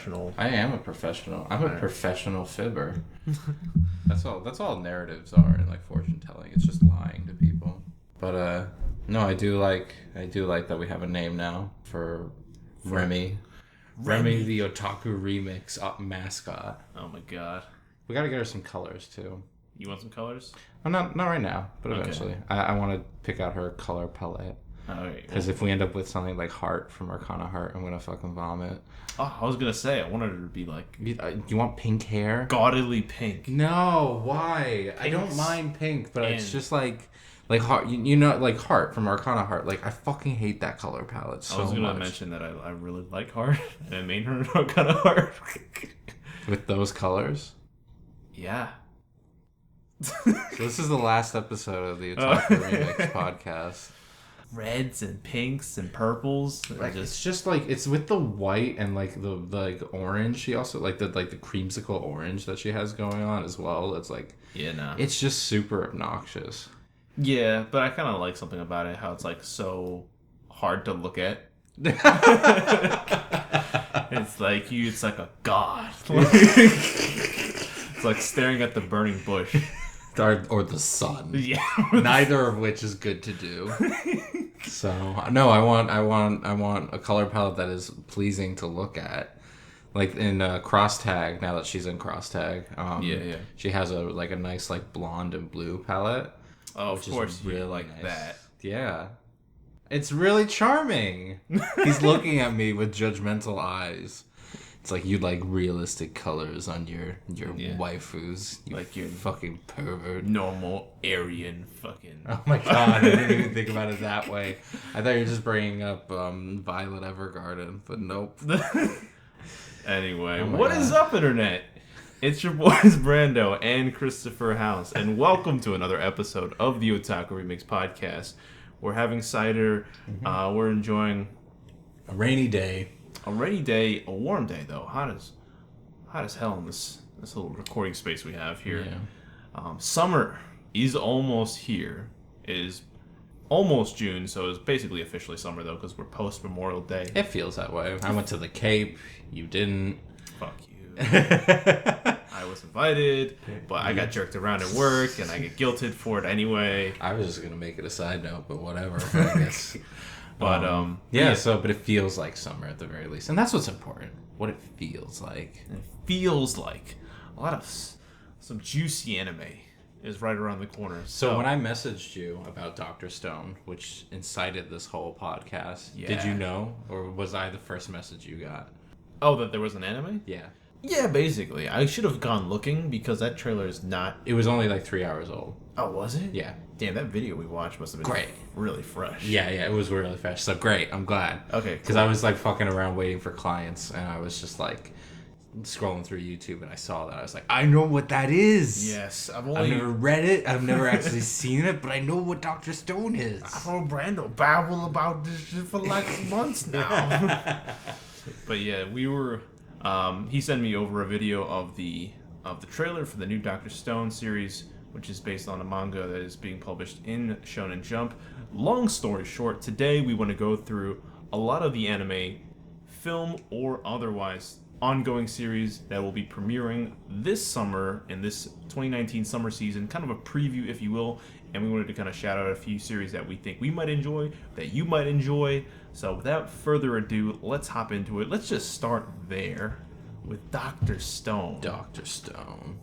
professional. I am a professional. I'm a professional fibber. That's all narratives are in like fortune telling. It's just lying to people. But no, I do like that we have a name now for Remy. Remy the Otaku remix mascot. Oh my god. We gotta get her some colors too. You want some colors? Not right now, but eventually. I want to pick out her color palette. Because if we end up with something like Heart from Arcana Heart, I'm gonna fucking vomit. Oh, I was gonna say I wanted her to be like. You want pink hair? Gaudily pink. No, why? I don't mind pink, but it's just like Heart. You know, like Heart from Arcana Heart. Like I fucking hate that color palette so much. I was gonna mention that I really like Heart, and I made her Arcana Heart. With those colors. Yeah. So this is the last episode of the Otaku Remix podcast. Reds and pinks and purples. Like it's just like it's with the white and like the like orange. She also like the creamsicle orange that she has going on as well. It's like it's just super obnoxious. Yeah, but I kind of like something about it. How it's like so hard to look at. It's like it's like a god. It's like staring at the burning bush. Or the sun. Yeah. Neither of which is good to do. So no, I want a color palette that is pleasing to look at. Like in Cross Tag, now that she's in Cross Tag, she has a nice like blonde and blue palette. Oh, of course, really like nice. That. Yeah, it's really charming. He's looking at me with judgmental eyes. It's like you like realistic colors on your waifus. You like your fucking pervert. Normal Aryan fucking. Oh my god, I didn't even think about it that way. I thought you were just bringing up Violet Evergarden, but nope. Anyway, what is up, Internet? It's your boys Brando and Christopher House, and welcome to another episode of the Otaku Remix podcast. We're having cider. Mm-hmm. We're enjoying a rainy day. A rainy day, a warm day though. Hot as hell in this little recording space we have here. Yeah. Summer is almost here. It is almost June, so it's basically officially summer though, because we're post Memorial Day. It feels that way. I went to the Cape. You didn't. Fuck you. I was invited, but I got jerked around at work, and I get guilted for it anyway. I was just gonna make it a side note, but whatever. I guess. But but it feels like summer at the very least, and that's what's important. What it feels like. It feels like a lot of some juicy anime is right around the corner. So when I messaged you about Dr. Stone, which incited this whole podcast, did you know, or was I the first message you got? Oh, that there was an anime? Yeah. Yeah, basically. I should have gone looking because that trailer is not. It was only like 3 hours old. Oh, was it? Yeah. Damn, that video we watched must have been great. Really fresh. Yeah, it was really fresh. So great, I'm glad. Okay, because I was like fucking around waiting for clients, and I was just like scrolling through YouTube, and I saw that. I was like, I know what that is. Yes, I've never read it. I've never actually seen it, but I know what Dr. Stone is. I've heard Brando babble about this shit for like months now. But yeah, we were. He sent me over a video of the trailer for the new Dr. Stone series, which is based on a manga that is being published in Shonen Jump. Long story short, today we want to go through a lot of the anime, film or otherwise, ongoing series that will be premiering this summer in this 2019 summer season, kind of a preview, if you will. And we wanted to kind of shout out a few series that we think we might enjoy, that you might enjoy. So without further ado, let's hop into it. Let's just start there with Dr. Stone. Dr. Stone.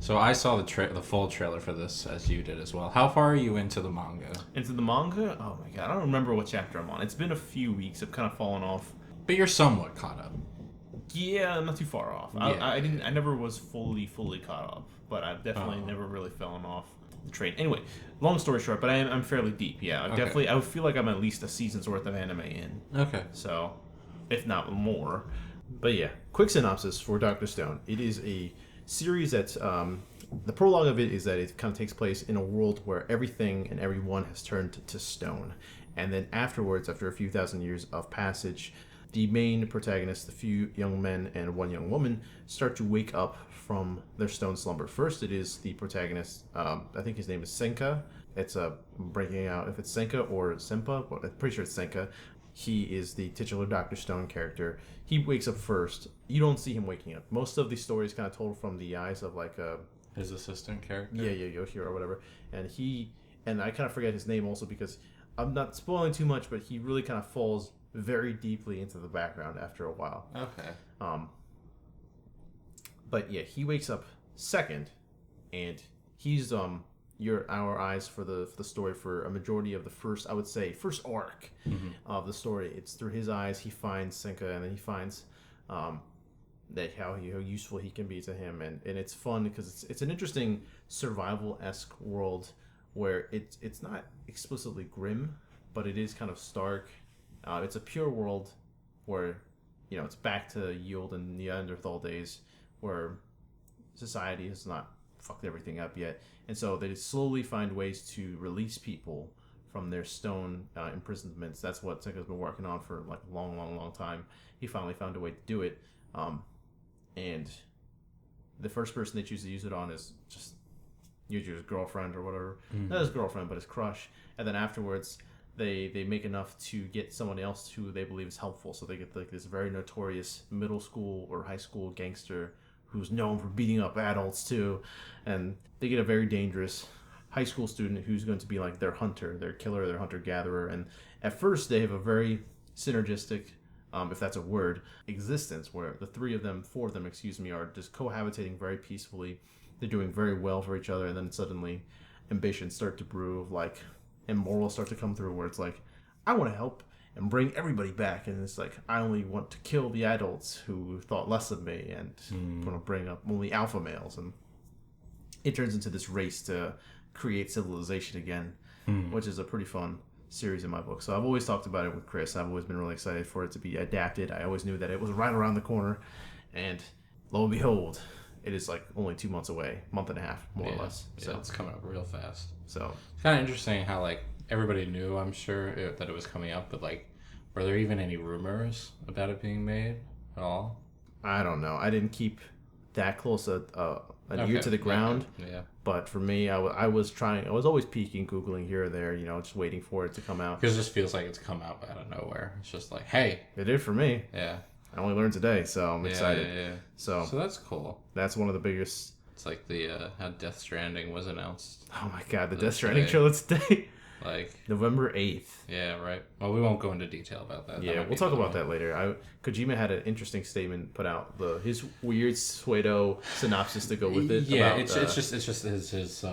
So I saw the full trailer for this, as you did as well. How far are you into the manga? Into the manga? Oh my god, I don't remember what chapter I'm on. It's been a few weeks. I've kind of fallen off. But you're somewhat caught up. Yeah, I'm not too far off. Yeah. I never was fully caught up, but I've definitely never really fallen off the train. Anyway, long story short, but I'm fairly deep. Yeah, I would feel like I'm at least a season's worth of anime in. Okay. So, if not more. But yeah, quick synopsis for Dr. Stone. It is a series that's the prologue of it is that it kind of takes place in a world where everything and everyone has turned to stone, and then afterwards, after a few thousand years of passage, the main protagonists, the few young men and one young woman, start to wake up from their stone slumber. First, it is the protagonist. I think his name is Senka. It's breaking out if it's Senka or Senpa, but I'm pretty sure it's Senka. He is the titular Dr. Stone character. He wakes up first. You don't see him waking up. Most of the story is kind of told from the eyes of like his assistant character. Yeah, Yoshiro or whatever. And I kind of forget his name also because I'm not spoiling too much, but he really kind of falls very deeply into the background after a while. Okay. But yeah, he wakes up second, and he's our eyes for the story for a majority of the first arc of the story. It's through his eyes he finds Senka, and then he finds that how useful he can be to him, and it's fun because it's an interesting survival-esque world where it's not explicitly grim, but it is kind of stark. It's a pure world where it's back to Yield and Neanderthal days where society has not fucked everything up yet, and so they slowly find ways to release people from their stone imprisonments. That's what Senka's been working on for like a long time. He finally found a way to do it, and the first person they choose to use it on is just usually his girlfriend or whatever. Not his girlfriend, but his crush. And then afterwards, they make enough to get someone else who they believe is helpful. So they get like this very notorious middle school or high school gangster who's known for beating up adults too, and they get a very dangerous high school student who's going to be like their hunter, their killer, their hunter-gatherer. And at first they have a very synergistic, if that's a word, existence where the four of them, are just cohabitating very peacefully. They're doing very well for each other, and then suddenly ambitions start to brew, and morals start to come through where it's like, I want to help and bring everybody back, and it's like, I only want to kill the adults who thought less of me, and want to bring up only alpha males. And it turns into this race to create civilization again, which is a pretty fun series in my book. So I've always talked about it with Chris. I've always been really excited for it to be adapted. I always knew that it was right around the corner, and lo and behold, it is like only 2 months away, month and a half, more or less. So it's coming up real fast. So it's kind of interesting how like everybody knew, I'm sure, that it was coming up, but like, were there even any rumors about it being made at all? I don't know. I didn't keep that close an ear to the ground. Yeah. But for me, I was always peeking, Googling here or there, just waiting for it to come out. Because it just feels like it's come out out of nowhere. It's just like, hey. It did for me. Yeah. I only learned today, so I'm excited. Yeah. So that's cool. That's one of the biggest. It's like the how Death Stranding was announced. Oh my god, the Death Stranding trailer today. Like November 8th. Yeah, right. Well, we won't go into detail about that. Yeah, we'll talk about that later. Kojima had an interesting statement put out, his weird pseudo synopsis to go with it. Yeah, about, it's just his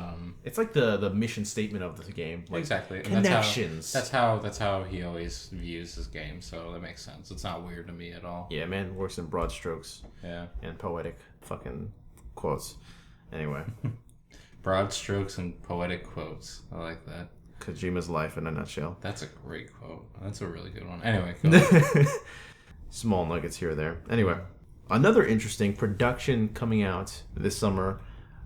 It's like the mission statement of the game. Like, exactly. And connections. That's how he always views his game, so that makes sense. It's not weird to me at all. Yeah, man works in broad strokes. Yeah. And poetic fucking quotes. Anyway. Broad strokes and poetic quotes. I like that. Kojima's life in a nutshell. That's a great quote. That's a really good one. Anyway, go on. Small nuggets here or there. Anyway, another interesting production coming out this summer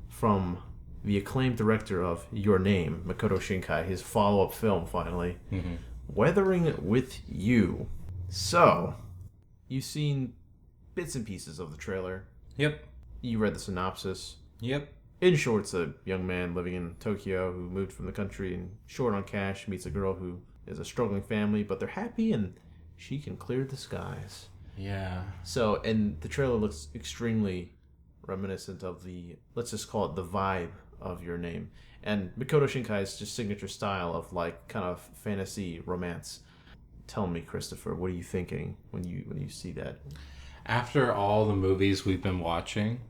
from the acclaimed director of Your Name, Makoto Shinkai, his follow-up film finally, Weathering with You. So, you've seen bits and pieces of the trailer. Yep. You read the synopsis. Yep. In short, it's a young man living in Tokyo who moved from the country and short on cash meets a girl who is a struggling family, but they're happy and she can clear the skies. Yeah. So, and the trailer looks extremely reminiscent of let's just call it the vibe of Your Name. And Makoto Shinkai's just signature style of like kind of fantasy romance. Tell me, Christopher, what are you thinking when you see that? After all the movies we've been watching,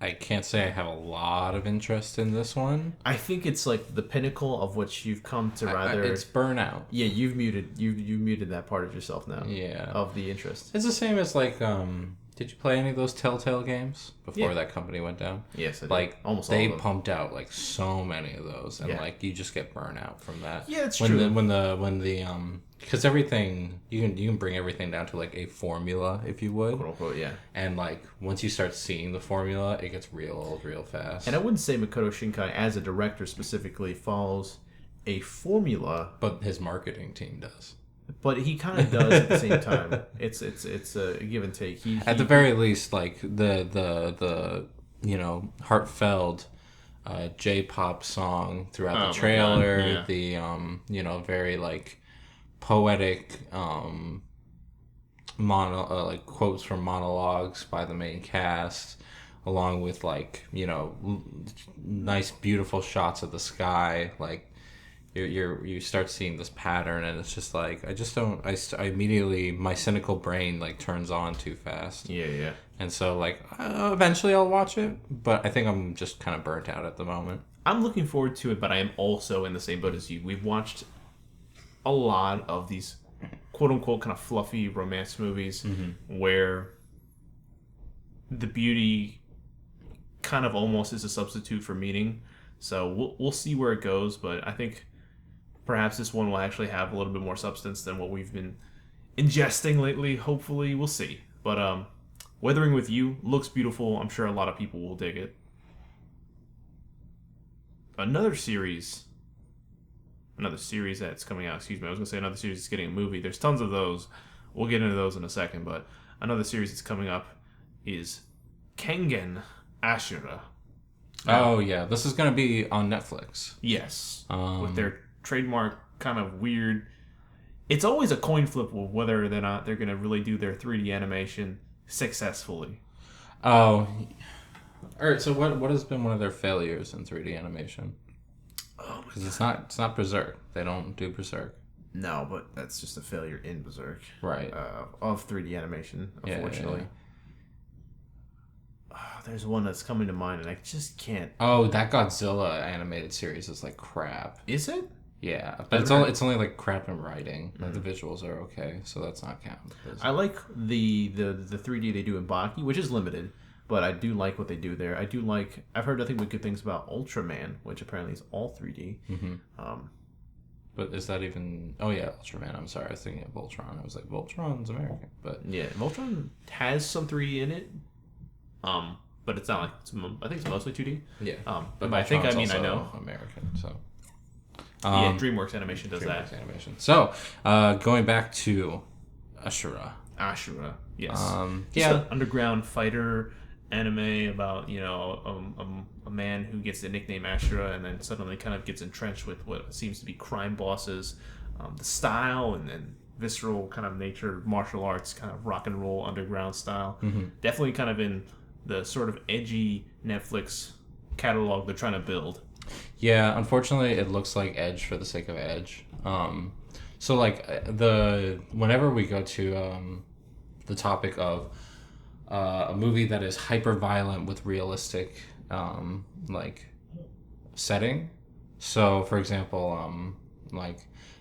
I can't say I have a lot of interest in this one. I think it's like the pinnacle of which you've come to rather. It's burnout. Yeah, you've muted that part of yourself now. Yeah. Of the interest. It's the same as like, did you play any of those Telltale games before that company went down? Yes, I did. Like almost they all of them. pumped out like so many of those, and like you just get burnout from that. Yeah, it's true. When the because everything you can bring everything down to like a formula, if you would, quote unquote, yeah. And like once you start seeing the formula, it gets real old real fast. And I wouldn't say Makoto Shinkai as a director specifically follows a formula, but his marketing team does. But he kind of does at the same time. It's a give and take. At the very least, like the heartfelt J-pop song throughout the trailer, the very like poetic like quotes from monologues by the main cast, along with like nice beautiful shots of the sky. Like you start seeing this pattern, and it's just like I immediately, my cynical brain like turns on too fast. Yeah. And so like eventually I'll watch it, but I think I'm just kind of burnt out at the moment. I'm looking forward to it, but I am also in the same boat as you. We've watched a lot of these quote unquote kind of fluffy romance movies where the beauty kind of almost is a substitute for meaning. So we'll see where it goes, but I think perhaps this one will actually have a little bit more substance than what we've been ingesting lately. Hopefully, we'll see. But Weathering with You looks beautiful. I'm sure a lot of people will dig it. Another series that's coming out. Excuse me, I was gonna say another series that's getting a movie. There's tons of those. We'll get into those in a second. But another series that's coming up is Kengan Ashura. Oh yeah, this is gonna be on Netflix. Yes, with their trademark kind of weird. It's always a coin flip of whether or not they're gonna really do their 3D animation successfully. Oh, all right. So what has been one of their failures in 3D animation? Oh, because it's not Berserk. They don't do Berserk. No, but that's just a failure in Berserk. Right. Of 3D animation, unfortunately. Yeah. There's one that's coming to mind, and I just can't. Oh, that Godzilla animated series is like crap. Is it? Yeah, but it's only like crap in writing. Like the visuals are okay, so that's not count. I like the 3D they do in Baki, which is limited, but I do like what they do there. I've heard nothing but good things about Ultraman, which apparently is all 3D. But is that even? Oh yeah, Ultraman. I'm sorry, I was thinking of Voltron. I was like, Voltron's American, but yeah, Voltron has some 3D in it. But it's not like I think it's mostly 2D. Yeah. But I think I know American. So. Yeah, DreamWorks Animation does DreamWorks that. Animation. So, going back to Ashura. Ashura, yes. Yeah. An underground fighter anime about a man who gets the nickname Ashura and then suddenly kind of gets entrenched with what seems to be crime bosses. The style and visceral kind of nature of martial arts, kind of rock and roll underground style. Definitely kind of in the sort of edgy Netflix catalog they're trying to build. Yeah, unfortunately, it looks like Edge for the sake of Edge. So like whenever we go to the topic of a movie that is hyper violent with realistic like setting. So for example, like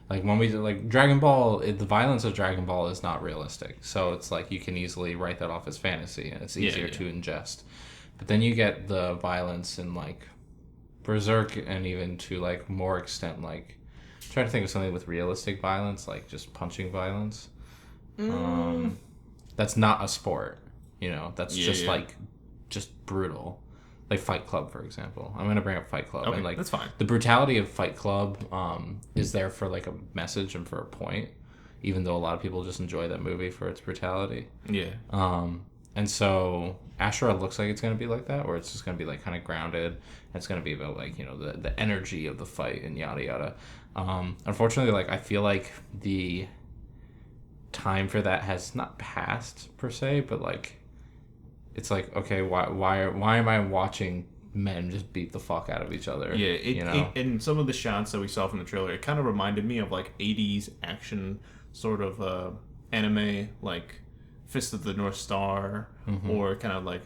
when we like Dragon Ball, the violence of Dragon Ball is not realistic. So it's like you can easily write that off as fantasy, and it's easier to ingest. But then you get the violence in like Berserk, and even to like more extent, like I'm trying to think of something with realistic violence, like just punching violence. That's not a sport, that's like just brutal, like Fight Club, for example. I'm gonna bring up Fight Club. Okay, and like that's fine. The brutality of Fight Club is there for like a message and for a point, even though a lot of people just enjoy that movie for its brutality. And so Ashura looks like it's going to be like that, or it's just going to be like kind of grounded. It's going to be about like, the energy of the fight and yada yada. Unfortunately, like I feel like the time for that has not passed per se, but like it's like, okay, why am I watching men just beat the fuck out of each other? Yeah, and some of the shots that we saw from the trailer, it kind of reminded me of like 80s action sort of anime, like Fist of the North Star, or kind of like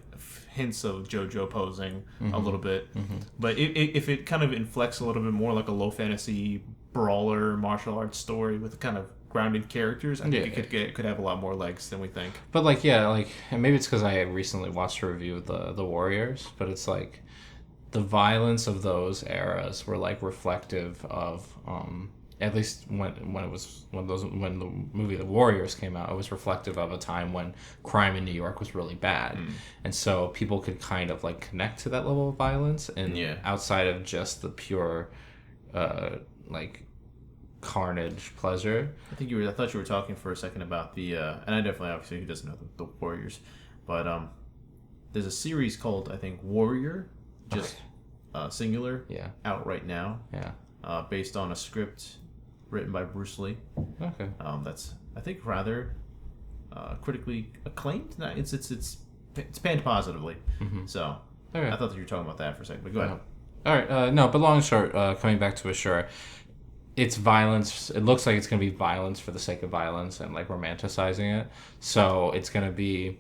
hints of JoJo posing a little bit. But if it kind of inflects a little bit more like a low fantasy brawler martial arts story with kind of grounded characters, I think it could have a lot more legs than we think. But like, yeah, like, and maybe it's because I recently watched a review of the Warriors, but it's like the violence of those eras were like reflective of at least when the movie The Warriors came out, it was reflective of a time when crime in New York was really bad, and so people could kind of like connect to that level of violence, and outside of just the pure, like carnage pleasure. I thought you were talking for a second about the, and I definitely obviously who doesn't know the Warriors, but there's a series called I think Warrior, just singular, out right now, based on a script written by Bruce Lee. Okay. That's I think rather critically acclaimed. It's panned positively. Mm-hmm. So Okay. I thought that you were talking about that for a second. But go ahead. All right. No, but long and short, coming back to Ashura, it's violence. It looks like it's going to be violence for the sake of violence and like romanticizing it. So it's going to be,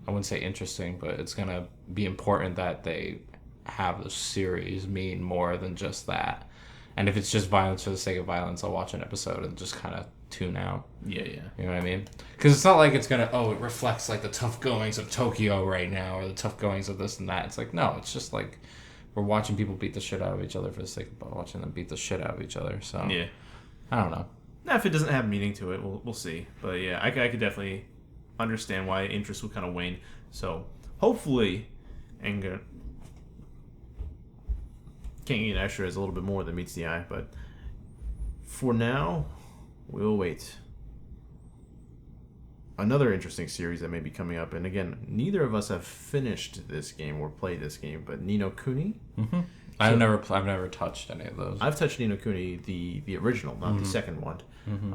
I wouldn't say interesting, but it's going to be important that they have the series mean more than just that. And if it's just violence for the sake of violence, I'll watch an episode and just kind of tune out. Yeah. You know what I mean? Because it's not like it's going to, it reflects like the tough goings of Tokyo right now or the tough goings of this and that. It's like, no, it's just like we're watching people beat the shit out of each other for the sake of watching them beat the shit out of each other. So, Yeah. I don't know. Now, if it doesn't have meaning to it, we'll see. But yeah, I could definitely understand why interest will kind of wane. So hopefully, Kengan Ashura is a little bit more than meets the eye. But for now, we'll wait. Another interesting series that may be coming up, and again, neither of us have finished this game or played this game, but Ni no Kuni. Mm-hmm. I've never touched any of those. I've touched Ni no Kuni, the original, not the second one. Mm-hmm.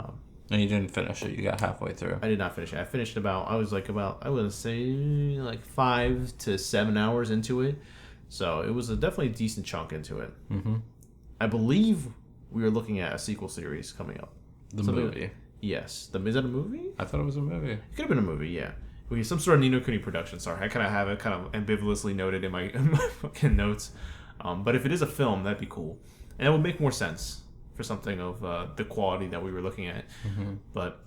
And you didn't finish it. You got halfway through. I did not finish it. I finished I would say like 5 to 7 hours into it. So it was definitely a decent chunk into it. Mm-hmm. I believe we are looking at a sequel series coming up. The movie. Yes. Is that a movie? I thought it was a movie. It could have been a movie, yeah. We some sort of Ni no Kuni production. Sorry, I kind of have it kind of ambivalently noted in my fucking notes. But if it is a film, that'd be cool. And it would make more sense for something of the quality that we were looking at. Mm-hmm. But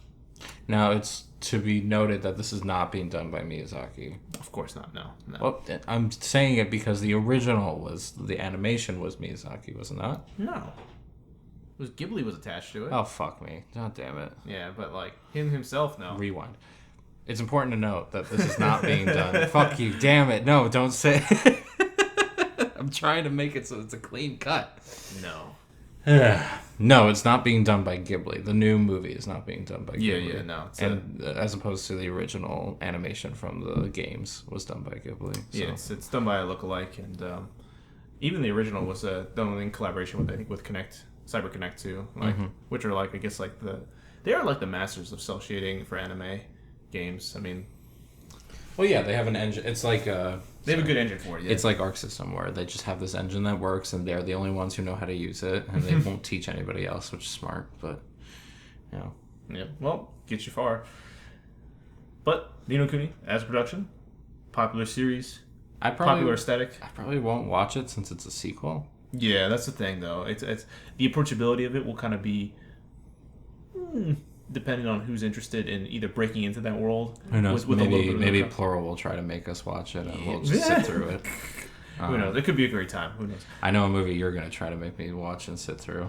now it's to be noted that this is not being done by Miyazaki. Of course not, no. Well, I'm saying it because the animation was Miyazaki, was it not? No. Ghibli was attached to it. Oh, fuck me. God damn it. Yeah, but like him himself, no. Rewind. It's important to note that this is not being done. Fuck you. Damn it. No, don't say I'm trying to make it so it's a clean cut. No. No, it's not being done by Ghibli. The new movie is not being done by Ghibli. Yeah, no. As opposed to the original animation from the games was done by Ghibli. So. Yeah, it's done by a lookalike, and even the original was done in collaboration with CyberConnect too, which are like I guess like they are like the masters of cel shading for anime games. I mean, well, yeah, they have an engine. It's like they have a good engine for it. Yeah. It's like Arc System where they just have this engine that works, and they're the only ones who know how to use it, and they won't teach anybody else, which is smart. But yeah, well, gets you far. But Ni no Kuni as a production, popular series, popular aesthetic. I probably won't watch it since it's a sequel. Yeah, that's the thing, though. It's the approachability of it will kind of be depending on who's interested in either breaking into that world. Who knows? With maybe Plural will try to make us watch it, and we'll just sit through it. Who knows? It could be a great time. Who knows? I know a movie you're gonna try to make me watch and sit through,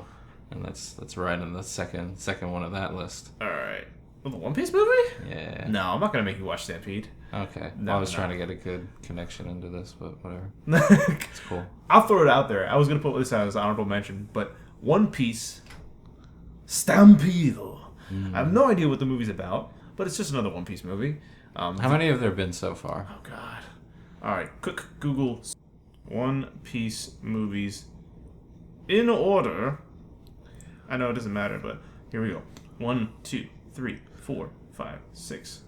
and that's right in the second one of that list. All right. Well, the One Piece movie? Yeah. No, I'm not gonna make you watch Stampede. Okay. No, I was trying to get a good connection into this, but whatever. It's cool. I'll throw it out there. I was going to put this out as an honorable mention, but One Piece Stampede. I have no idea what the movie's about, but it's just another One Piece movie. How many have there been so far? Oh, God. All right. Quick Google One Piece movies in order. I know it doesn't matter, but here we go. 1, 2, 3, 4, 5, 6,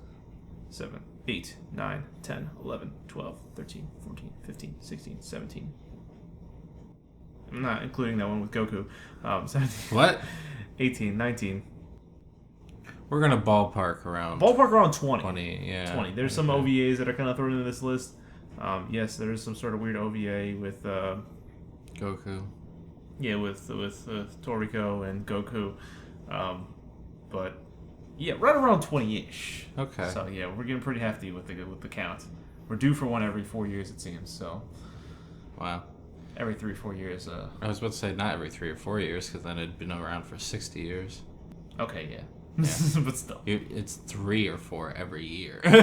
7, 8, 9, 10, 11, 12, 13, 14, 15, 16, 17. I'm not including that one with Goku. 17, What? 18, 19. We're going to ballpark around 20. 20, yeah. 20. There's some OVAs that are kind of thrown into this list. Yes, there is some sort of weird OVA with... Goku. Yeah, with Toriko and Goku. But... yeah, right around 20-ish. Okay. So yeah, we're getting pretty hefty with the count. We're due for one every 4 years, it seems. So. Wow. Every 3-4 years. I was about to say not every 3 or 4 years, because then it'd been around for 60 years. Okay, yeah. But still. It's 3 or 4 every year. No.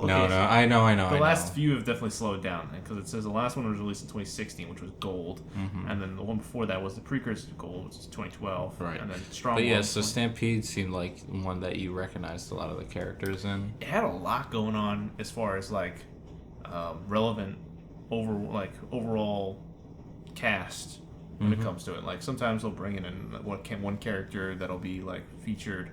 Okay. No. I know. The last few have definitely slowed down, because it says the last one was released in 2016, which was Gold, and then the one before that was the precursor to Gold, which is 2012, right? And then Strong. But yeah, so Stampede seemed like one that you recognized a lot of the characters in. It had a lot going on as far as like relevant overall cast when it comes to it. Like sometimes they'll bring in one character that'll be like featured,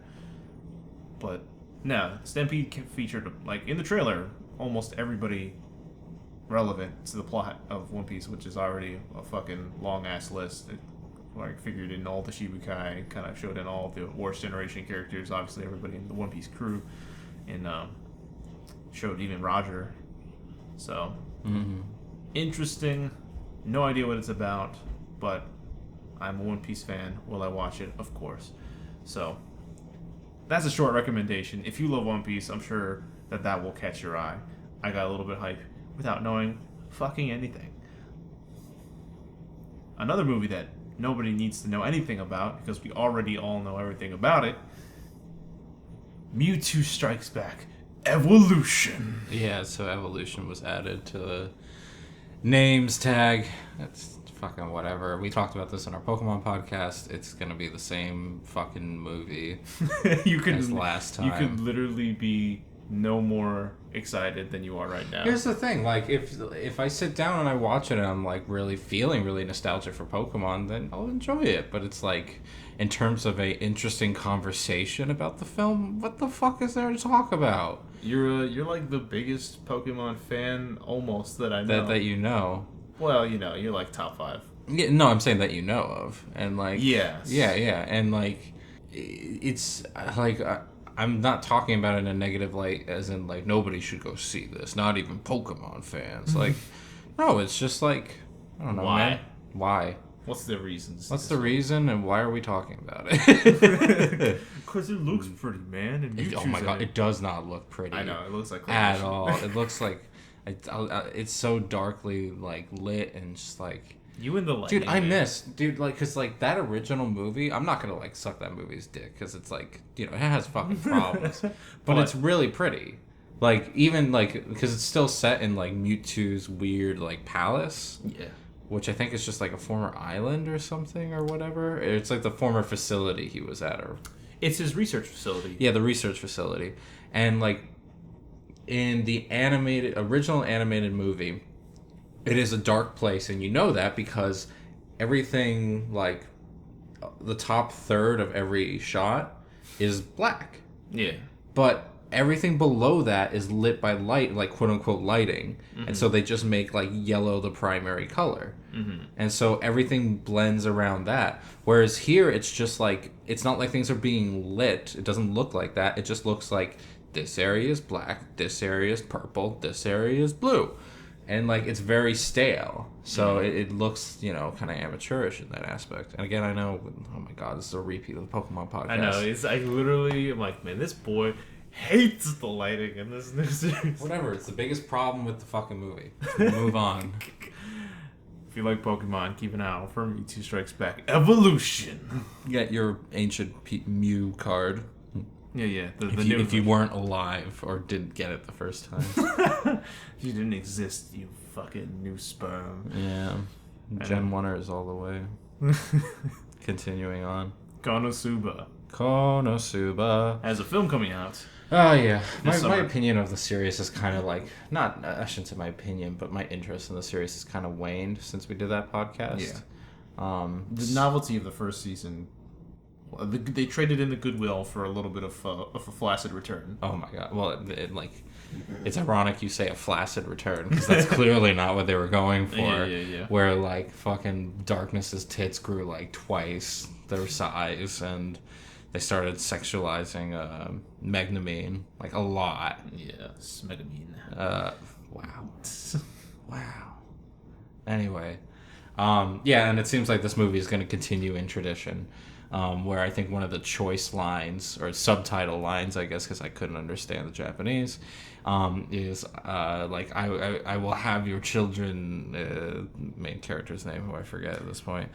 but no, Stampede featured like in the trailer almost everybody relevant to the plot of One Piece, which is already a fucking long ass list. It, like figured in all the Shibukai, kind of showed in all the Worst Generation characters, obviously everybody in the One Piece crew, and showed even Roger. So interesting. No idea what it's about, but I'm a One Piece fan. Will I watch it? Of course. So that's a short recommendation. If you love One Piece, I'm sure that will catch your eye. I got a little bit hype without knowing fucking anything. Another movie that nobody needs to know anything about because we already all know everything about it. Mewtwo Strikes Back Evolution. Yeah, so Evolution was added to the names tag. That's fucking whatever. We talked about this in our Pokemon podcast. It's gonna be the same fucking movie as last time. You could literally be no more excited than you are right now. Here's the thing, like if I sit down and I watch it and I'm like really feeling really nostalgic for Pokemon, then I'll enjoy it. But it's like, in terms of a interesting conversation about the film, what the fuck is there to talk about? You're like the biggest Pokemon fan almost that I know. That you know. Well, you know, you're like top 5. Yeah, no, I'm saying that you know of, and like yes, yeah, and like it's like. I'm not talking about it in a negative light, as in, like, nobody should go see this, not even Pokemon fans. Like, no, it's just like, I don't know, why? Man. Why? What's the reasons? What's the reason, and why are we talking about it? Because it looks pretty, man. And oh my god, it does not look pretty. I know, it looks like at all. It looks like it's so darkly like lit and just like. You and the lighting, dude, I miss, like, because, like, that original movie, I'm not gonna, like, suck that movie's dick, because it's, like, you know, it has fucking problems, but it's really pretty, like, even, like, because it's still set in, like, Mewtwo's weird, like, palace, yeah, which I think is just, like, a former island or something, or whatever. It's, like, the former facility he was at, or... It's his research facility. Yeah, the research facility, and, like, in the original animated movie... It is a dark place, and you know that because everything, like, the top third of every shot is black. Yeah. But everything below that is lit by light, like, quote-unquote lighting. Mm-hmm. And so they just make, like, yellow the primary color. Mm-hmm. And so everything blends around that. Whereas here, it's just, like, it's not like things are being lit. It doesn't look like that. It just looks like this area is black, this area is purple, this area is blue. And, like, it's very stale. So it looks, you know, kind of amateurish in that aspect. And again, I know, oh my god, this is a repeat of the Pokemon podcast. I know, it's like literally, I'm like, man, this boy hates the lighting in this new series. Whatever, it's the biggest problem with the fucking movie. So move on. If you like Pokemon, keep an eye out for Mewtwo Strikes Back Evolution. Get your ancient Mew card. Yeah. If you weren't alive or didn't get it the first time. If you didn't exist, you fucking new sperm. Yeah. Gen 1ers all the way. Continuing on. Konosuba has a film coming out. Oh, yeah. My opinion of the series is kind of like, I shouldn't say my opinion, but my interest in the series has kind of waned since we did that podcast. Yeah. The novelty of the first season... They traded in the goodwill for a little bit of a flaccid return. Oh my god! Well, it's ironic you say a flaccid return because that's clearly not what they were going for. Yeah. Where like fucking Darkness's tits grew like twice their size, and they started sexualizing Megnamine like a lot. Yeah, Megnamine. Wow. Anyway, yeah, and it seems like this movie is going to continue in tradition. Where I think one of the choice lines, or subtitle lines, I guess, because I couldn't understand the Japanese, is like, I will have your children, main character's name, who I forget at this point.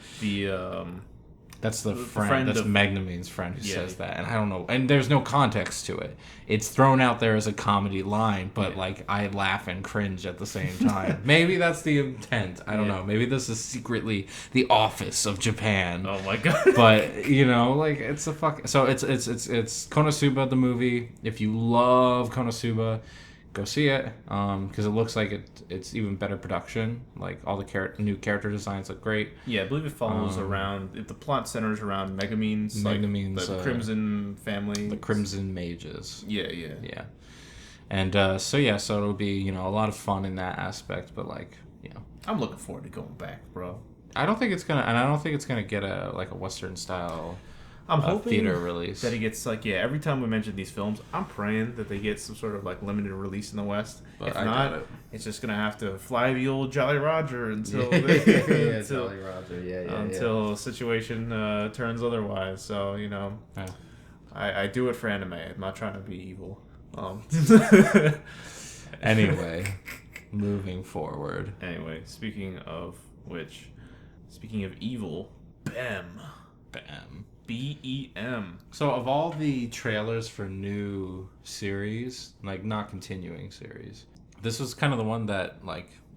That's the friend that's Megnamine's friend who says that, and I don't know, and there's no context to it. It's thrown out there as a comedy line, but like I laugh and cringe at the same time. Maybe that's the intent. I don't know. Maybe this is secretly the Office of Japan. Oh my god! But you know, like it's a fuck. So it's Konosuba the movie. If you love Konosuba, go see it because it looks like it's even better production. Like all the new character designs look great. Yeah, I believe it follows around. If the plot centers around Megumin's, the Crimson family, the Crimson Mages. Yeah. And so it'll be a lot of fun in that aspect. But I'm looking forward to going back, bro. I don't think it's gonna get a Western style. I'm hoping theater release that it gets every time we mention these films, I'm praying that they get some sort of limited release in the West. But if not, it's just gonna have to fly the old Jolly Roger until Jolly Roger, until situation turns otherwise. So I do it for anime. I'm not trying to be evil. Anyway, moving forward. Anyway, speaking of evil, BEM. BEM. So of all the trailers for new series, not continuing series, this was kind of the one that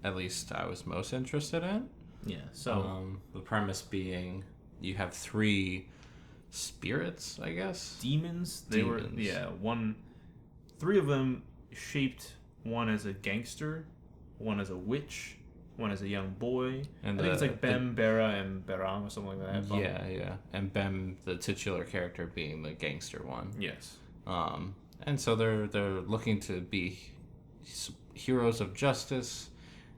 at least I was most interested in. Yeah. So the premise being you have 3 spirits, I guess. Demons. They were 3 of them shaped, one as a gangster, one as a witch, one as a young boy. And I think it's Bem, Bera, and Berang or something like that. Yeah. And Bem, the titular character, being the gangster one. Yes. And so they're looking to be heroes of justice,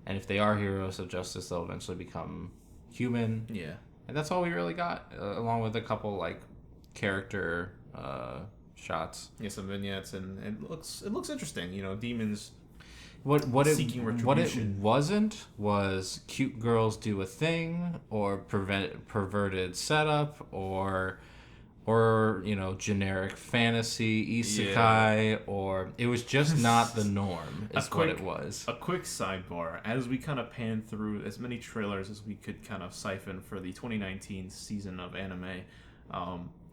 and if they are heroes of justice, they'll eventually become human. Yeah. And that's all we really got, along with a couple character shots. Yeah, some vignettes, and it looks interesting. Demons. What it wasn't was cute girls do a thing, or perverted setup, or generic fantasy isekai, or it was just not the norm. What it was. A quick sidebar: as we kind of pan through as many trailers as we could kind of siphon for the 2019 season of anime,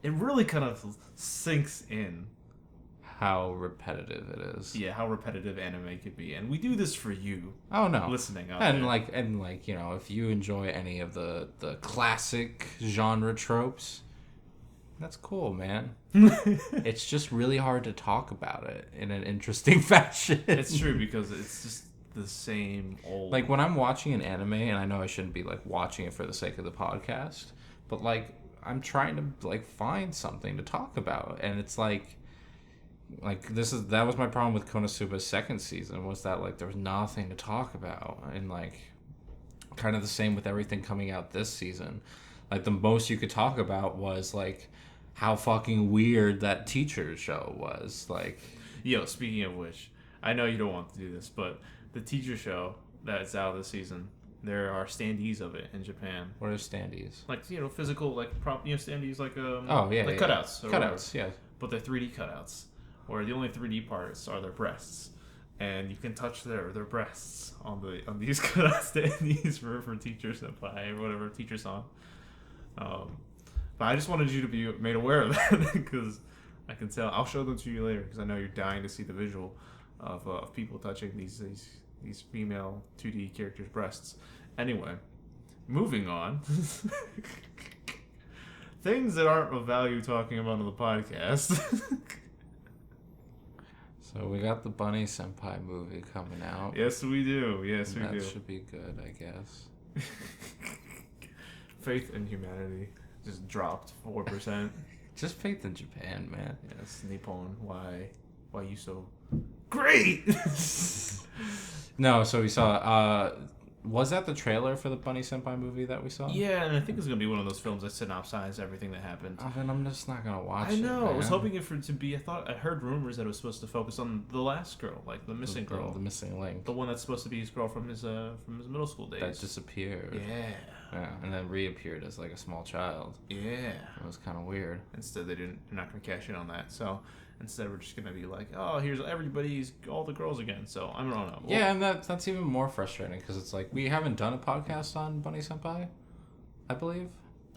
it really kind of sinks in how repetitive it is. Yeah, how repetitive anime could be, and we do this for you. Oh no, listening out and there. If you enjoy any of the classic genre tropes, that's cool, man. It's just really hard to talk about it in an interesting fashion. It's true because it's just the same old. When I'm watching an anime, and I know I shouldn't be watching it for the sake of the podcast, but I'm trying to find something to talk about, and it's that was my problem with Konosuba's second season, was that there was nothing to talk about, and kind of the same with everything coming out this season. The most you could talk about was how fucking weird that teacher show was. Yo, speaking of which, I know you don't want to do this, but the teacher show that's out this season, there are standees of it in Japan. What are standees? Physical prop standees cutouts. Cutouts, yeah. But they're 3D cutouts, where the only 3D parts are their breasts, and you can touch their breasts on these cutout standees for teacher senpai or whatever teacher song. But I just wanted you to be made aware of that because I can tell. I'll show them to you later because I know you're dying to see the visual of people touching these female 2D characters' breasts. Anyway, moving on. Things that aren't of value talking about on the podcast. So we got the Bunny Senpai movie coming out. Yes, we do. Yes, we do. That should be good, I guess. Faith in humanity just dropped 4%. Just faith in Japan, man. Yes, Nippon. Why you so great? No, so we saw. Was that the trailer for the Bunny Senpai movie that we saw? Yeah, and I think it's gonna be one of those films that synopsize everything that happened. Oh, then I'm just not gonna watch it. I know. Man. I was hoping it to be. I heard rumors that it was supposed to focus on the last girl, the missing girl, the missing link, the one that's supposed to be his girl from his middle school days. That disappeared. Yeah, and then reappeared as a small child. Yeah, it was kind of weird. Instead, they're not gonna cash in on that. So. Instead, we're just gonna be oh, here's all the girls again. So I don't know. Yeah, and that's even more frustrating because it's we haven't done a podcast on Bunny Senpai, I believe.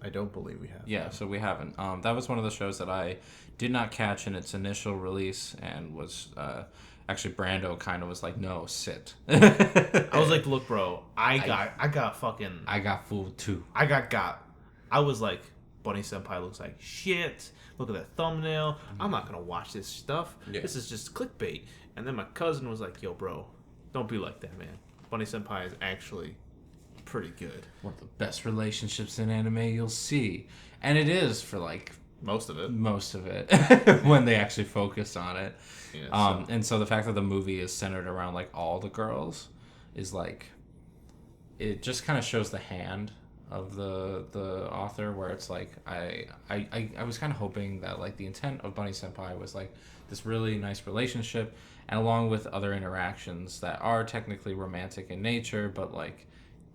I don't believe we have. Yeah, so we haven't. That was one of the shows that I did not catch in its initial release, and was actually Brando kind of was no, sit. I was look, bro, I got fooled too. I was Bunny Senpai looks like shit. Look at that thumbnail. I'm not gonna watch this stuff. Yeah. This is just clickbait. And then my cousin was like, yo, bro, don't be like that, man. Bunny Senpai is actually pretty good. One of the best relationships in anime you'll see. And it is for, like... Most of it. when they actually focus on it. Yeah, And so the fact that the movie is centered around, like, all the girls is, like... It just kind of shows the hand of the author, where it's like I was kind of hoping that, like, the intent of Bunny Senpai was, like, this really nice relationship, and along with other interactions that are technically romantic in nature, but, like,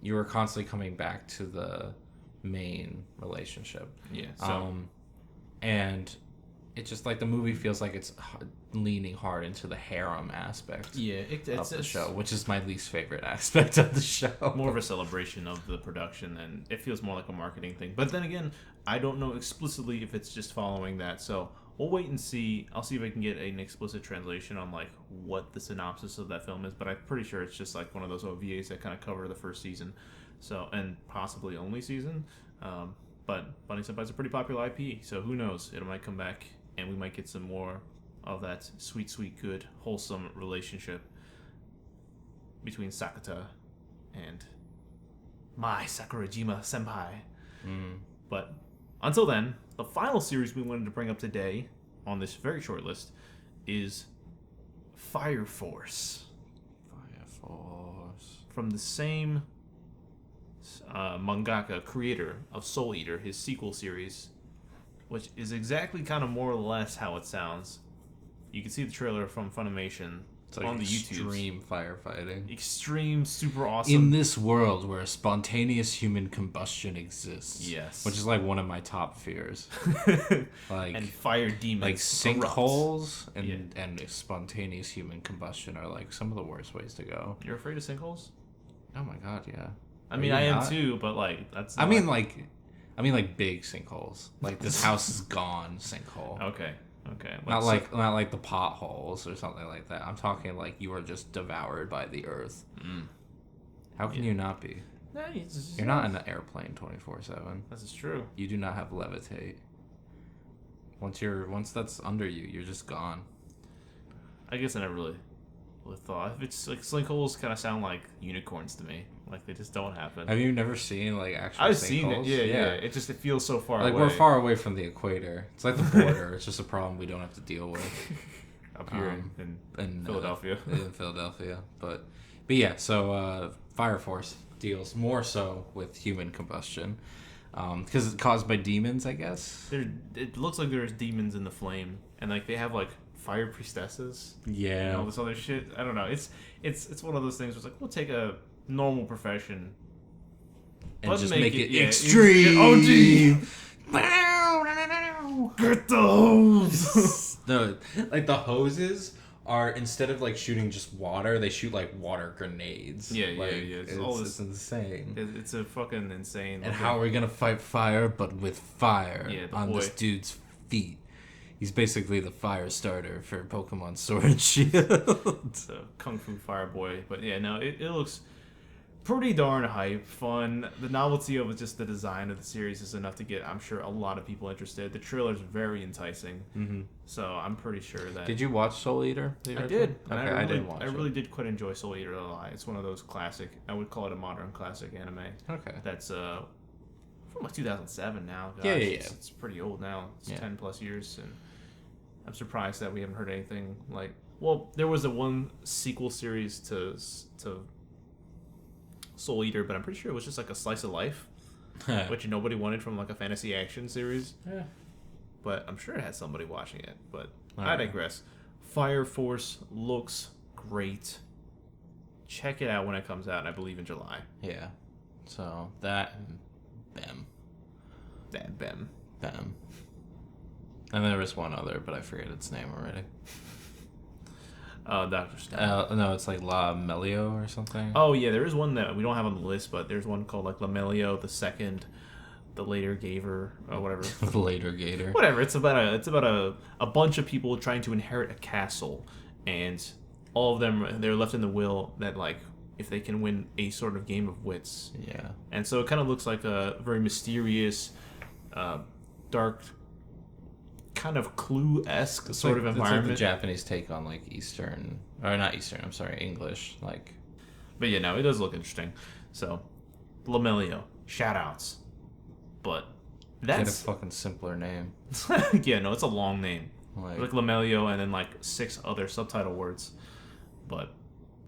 you were constantly coming back to the main relationship. Yeah. So and it just, like, the movie feels like it's leaning hard into the harem aspect of the show, which is my least favorite aspect of the show. More of a celebration of the production, and it feels more like a marketing thing. But then again, I don't know explicitly if it's just following that, so we'll wait and see. I'll see if I can get an explicit translation on, like, what the synopsis of that film is, but I'm pretty sure it's just, like, one of those OVAs that kind of cover the first season, so, and possibly only season. But Bunny Senpai's a pretty popular IP, so who knows? It might come back, and we might get some more of that sweet, sweet, good, wholesome relationship between Sakata and my Sakurajima senpai. But until then, the final series we wanted to bring up today on this very short list is Fire Force. Fire Force. From the same mangaka, creator of Soul Eater, his sequel series, which is exactly kind of more or less how it sounds. You can see the trailer from Funimation. It's like on the YouTube. Extreme firefighting. Extreme, super awesome. In this world where spontaneous human combustion exists. Yes. Which is, like, one of my top fears. Like, and fire demons. like sinkholes erupt. and spontaneous human combustion are, like, some of the worst ways to go. You're afraid of sinkholes? Oh my god, yeah. I mean, I am too, but, like, that's. I mean, like big sinkholes. Like, this house is gone sinkhole. Okay. Not like the potholes or something like that. I'm talking like you are just devoured by the earth. How can you not be? No, You're not in an airplane 24/7. This is true. You do not have levitate. Once that's under you, you're just gone. I guess I never really thought. If it's like sinkholes, kind of sound like unicorns to me. Like they just don't happen. Have you never seen like actual? I've sinkholes? seen it. Yeah. It feels so far like away. we're far away from the equator. It's like the border. It's just a problem we don't have to deal with. Up here in Philadelphia. In Philadelphia, but yeah. So Fire Force deals more so with human combustion, because it's caused by demons, I guess. It looks like there's demons in the flame, and like they have like fire priestesses. Yeah. And all this other shit. I don't know. It's one of those things where it's like we'll take a normal profession and just make it extreme. OG. Get the hose. No, like the hoses are, instead of like shooting just water, they shoot like water grenades. Yeah. It's insane. It's a fucking insane. And how are we gonna fight fire, but with fire on this dude's feet? He's basically the fire starter for Pokemon Sword and Shield. It's a Kung Fu Fire Boy. But yeah, no, it looks pretty darn hype, fun. The novelty of just the design of the series is enough to get, I'm sure, a lot of people interested. The trailer's very enticing. Mm-hmm. So I'm pretty sure that... Did you watch Soul Eater? I did. Okay, I didn't watch it. I really did quite enjoy Soul Eater a lot. It's one of those classic, I would call it a modern classic anime. Okay. That's from like 2007 now. Gosh, Yeah. It's pretty old now. It's 10 plus years, and I'm surprised that we haven't heard anything like... Well, there was a one sequel series to Soul Eater, but I'm pretty sure it was just like a slice of life, which nobody wanted from like a fantasy action series. Yeah. But I'm sure it had somebody watching it. But I digress. Fire Force looks great. Check it out when it comes out, I believe in July. Yeah. So that Bem. And there was one other, but I forget its name already. Dr. Stone. No, it's like La Melio or something. Oh yeah, there is one that we don't have on the list, but there's one called like Lamelio the Second, the Later Gaver, or whatever. The Later Gator. Whatever. It's about a bunch of people trying to inherit a castle, and all of them, they're left in the will that like if they can win a sort of game of wits. Yeah. And so it kind of looks like a very mysterious dark, kind of Clue-esque sort of It's environment. like the Japanese take on like Eastern, or not Eastern. I'm sorry, English. Like, but yeah, no, it does look interesting. So, Lamelio, shout-outs. But get a that's fucking simpler name. yeah, no, it's a long name. Like, Like Lamelio and then like 6 other subtitle words. But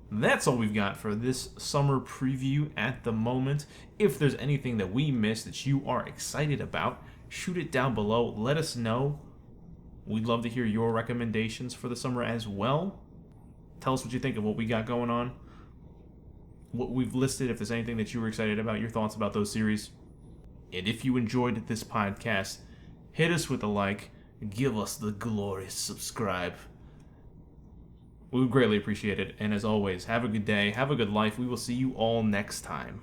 that's all we've got for this summer preview at the moment. If there's anything that we missed that you are excited about, shoot it down below. Let us know. We'd love to hear your recommendations for the summer as well. Tell us what you think of what we got going on. What we've listed, if there's anything that you were excited about, your thoughts about those series. And if you enjoyed this podcast, hit us with a like. Give us the glorious subscribe. We would greatly appreciate it. And as always, have a good day. Have a good life. We will see you all next time.